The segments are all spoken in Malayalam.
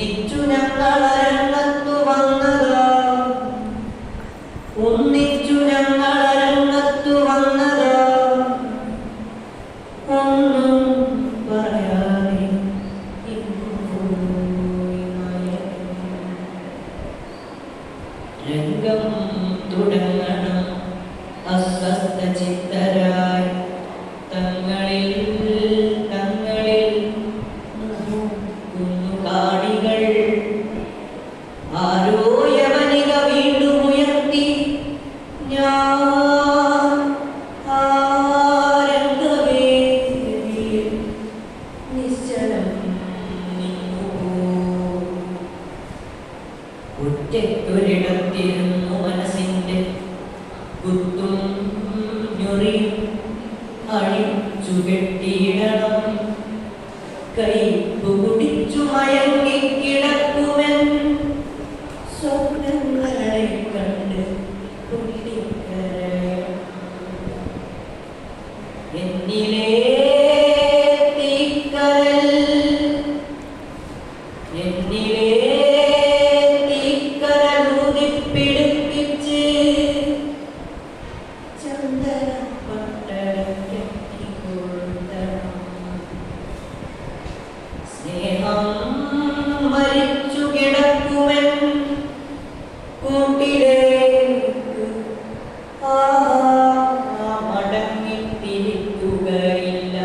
ഒന്നിച്ചു ഞങ്ങളരങ്ങത്തു വന്നതാ, ഒന്നിച്ചു ഞങ്ങളരങ്ങത്തു വന്നതാ, ഒന്നും പറയാതെ രംഗം തുടങ്ങണം അസ്വസ്ഥ ചിത്തരായി തങ്ങളിൽ തങ്ങളിൽ കാണികൾ ആരോ യവനിക വീണ്ടും ഉയർത്തി ഞാൻ ആരംഗവേദിയിൽ നിശ്ചലം നിന്നു. ഒറ്റയ്ക്കൊരിടത്തിരുന്നു മനസ്സിന്റെ കുത്തും ഞൊറിയും അഴിച്ചു കെട്ടിയിടണം. കൈപ്പു കുടിച്ചു മയങ്ങിക്കിടക്കുമെൻ സ്വപ്നങ്ങളെ കണ്ട് പൊട്ടിക്കരയാം. എന്നിലേ തീക്കരൽ, എന്നിലേ തീക്കരൽ ഊതിപ്പിടിപ്പിച്ച് സ്നേഹം മരിച്ചു കിടക്കുമെൻ കൂട്ടിലേക്ക് മടങ്ങിത്തിരിക്കുകയില്ല.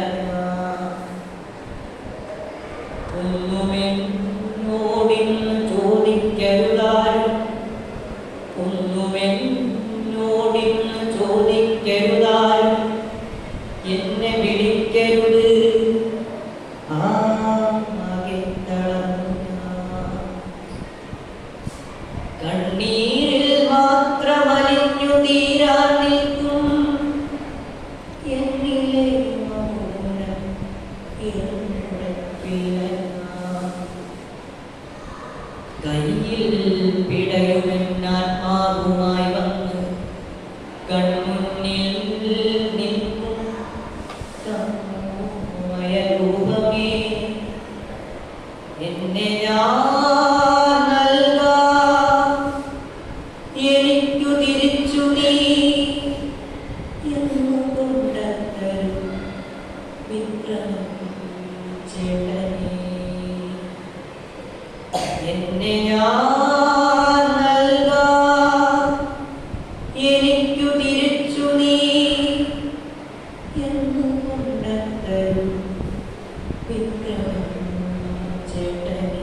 ഒന്നുമെന്നോടിന്ന് ചോദിക്കരുതാരും, ഒന്നുമെന്നോടിന്ന് ചോദിക്കരുതാരും, എന്നെ വിളിക്കരുത്. കണ്ണീരിൽ മാത്രമലിഞ്ഞു തീരാൻ നിൽക്കും എന്നിലെ മൗനം ഇറങ്ങില്ല. കയ്യിൽ പിടയുമെന്നാത്മാവുമായി വന്ന് കൺമുന്നിൽ നിൽക്കും രൂപമേ, എന്നെ ഞാൻ നൽകാം, എനിക്കു തിരിച്ചു നീ എന്നുകൊണ്ടത്തരും വിക്രമം ചേട്ടനേ. എന്നെ ഞാൻ നൽകാം, എനിക്കു തിരിച്ചു നീ എന്നുകൊണ്ടത്തരും വിക്രമം ചേട്ടനേ.